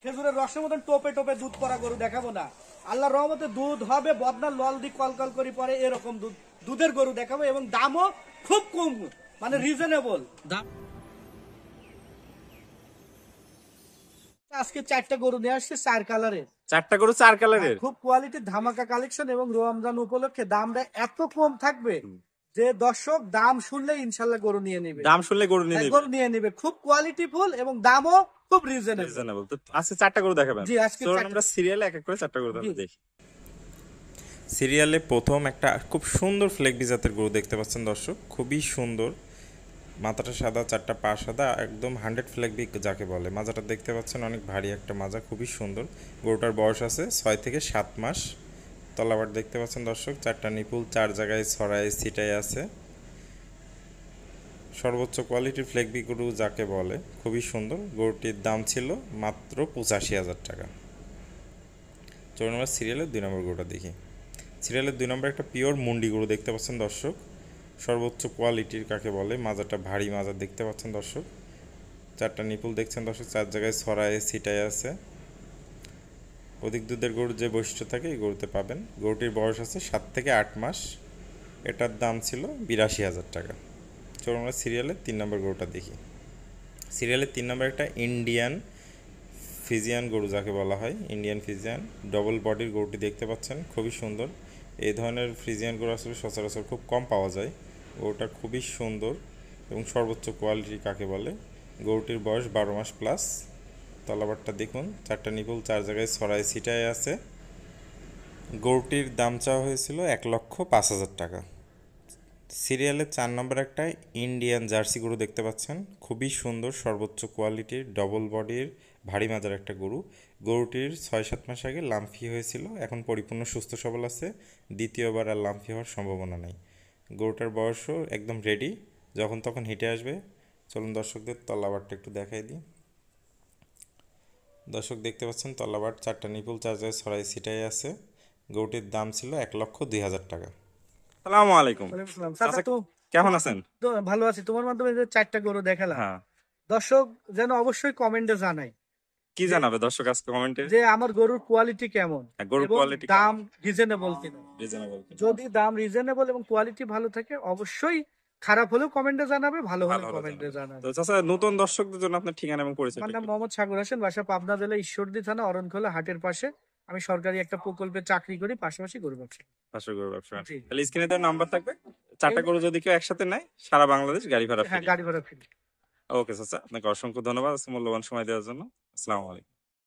খেজুরের রসের মতন টোপে টোপে দুধ পরা গরু দেখাবো না। আল্লাহর রহমতে দুধ হবে বদনার লল দি কলকল করে পরে এরকম দুধের গরু দেখাবো এবং দামও খুব কম, মানে রিজনেবল দাম। আজকে 4টা গরু নিয়ে আসছে 4 কালারের। 4টা গরু 4 কালারের, খুব কোয়ালিটি ধামাকা কালেকশন এবং রমজান উপলক্ষে দামটা এত কম থাকবে যে দর্শক দাম শুনলে ইনশাল্লাহ গরু নিয়ে নেবে। দাম শুনলে গরু নিয়ে নেবে। খুব কোয়ালিটি ফুল এবং দামও খুব রিজনেবল। তো আজকে 4টা গরু দেখাবেন। জি, আজকে আমরা সিরিয়ালে এক এক করে 4টা গরু দেখি। সিরিয়ালে প্রথম একটা খুব সুন্দর ফ্লেগবি জাতের গরু দেখতে পাচ্ছেন দর্শক, খুবই সুন্দর। মাথাটা সাদা, 4টা পা সাদা, একদম 100 ফ্লেগবি যাকে বলে। মাজাটা দেখতে পাচ্ছেন অনেক ভারী একটা মাজা, খুবই সুন্দর। গরুটার বয়স আছে 6 থেকে 7 মাস। তলাবার দেখতে পাচ্ছেন দর্শক, 4টা নিপুল 4 জায়গায় ছড়ায় ছিটায় আছে। সর্বোচ্চ কোয়ালিটির ফ্লেগবি গরু যাকে বলে, খুবই সুন্দর। গরুটির দাম ছিল মাত্র 85,000 টাকা। চলুন আমরা সিরিয়ালের 2 নম্বর গরুটা দেখি। সিরিয়ালের 2 নম্বর একটা পিওর মুন্ডি গরু দেখতে পাচ্ছেন দর্শক, সর্বোচ্চ কোয়ালিটির কাকে বলে। মাজাটা ভারী মাজা দেখতে পাচ্ছেন দর্শক, 4টা নিপুল দেখছেন দর্শক, 4 জায়গায় ছড়ায় ছিটায় আছে। অধিক দুধের গরুর যে বৈশিষ্ট্য থাকে এই গরুতে পাবেন। গরুটির বয়স আছে 7 থেকে 8 মাস। এটার দাম ছিল 82,000 টাকা। চলুন আমরা সিরিয়ালের 3 নম্বর গরুটা দেখি। সিরিয়ালের 3 নম্বর একটা ইন্ডিয়ান ফিজিয়ান গরু যাকে বলা হয়, ইন্ডিয়ান ফিজিয়ান ডবল বডির গরুটি দেখতে পাচ্ছেন, খুবই সুন্দর। এই ধরনের ফ্রিজিয়ান গরু আসলে সচরাচর খুব কম পাওয়া যায়। গরুটা খুবই সুন্দর এবং সর্বোচ্চ কোয়ালিটি কাকে বলে। গরুটির বয়স 12 মাস প্লাস। তলাবারটা দেখুন, 4টা নিপুল 4 জায়গায় ছড়ায় ছিটায় আছে। গরুটির দাম চাওয়া হয়েছিল 1,05,000 টাকা। সিরিয়ালের 4 নম্বর একটা ইন্ডিয়ান জার্সি গরু দেখতে পাচ্ছেন, খুবই সুন্দর, সর্বোচ্চ কোয়ালিটির ডবল বডির ভারী মাজার একটা গরু। গরুটির 6-7 মাস আগে লাম্ফি হয়েছিল, এখন পরিপূর্ণ সুস্থ সবল আছে। দ্বিতীয়বার আর লাম্ফি হওয়ার সম্ভাবনা নেই। গরুটার বয়সও একদম রেডি, যখন তখন হেঁটে আসবে। চলুন দর্শকদের তলাবারটা একটু দেখাই দিই। দর্শক দেখতে পাচ্ছেন তলাবার, 4টা নিপুল 4 জায়গায় ছড়াই ছিটাই আছে। গরুটির দাম ছিল 1,02,000 টাকা। আসসালামু আলাইকুম। কেমন আছেন? তো ভালো আছি। তোমার মাধ্যমে যে 4টা গরু দেখালাম, দর্শক যেন অবশ্যই কমেন্টে জানাই। কি জানাবে দর্শক আজকে কমেন্টে? যে আমার গরুর কোয়ালিটি কেমন, গরুর কোয়ালিটি, দাম রিজনেবল কিনা। যদি দাম রিজনেবল এবং কোয়ালিটি ভালো থাকে অবশ্যই, খারাপ হলেও কমেন্টে জানাবে, ভালো হলেও কমেন্টে জানাবে। তো চাচা, নতুন দর্শকদের জন্য আপনার ঠিকানা এবং পরিচয়। আমার নাম মোহাম্মদ সাগর হোসেন, বাসা পাবনা জেলা ঈশ্বরদী থানা অরণখোলা হাটের পাশে। আমি সরকারি একটা প্রকল্পে চাকরি করি, পাশাপাশি গরু ব্যবসা। তাহলে স্ক্রিনে দেওয়া নাম্বার থাকবে, 4টা গরু যদি কেউ একসাথে নেয় সারা বাংলাদেশ গাড়ি ভাড়া ফ্রি। গাড়ি ভাড়া ফ্রি। ওকে চাচা, আপনাকে অসংখ্য ধন্যবাদ মূল্যবান সময় দেওয়ার জন্য। আসসালামু আলাইকুম।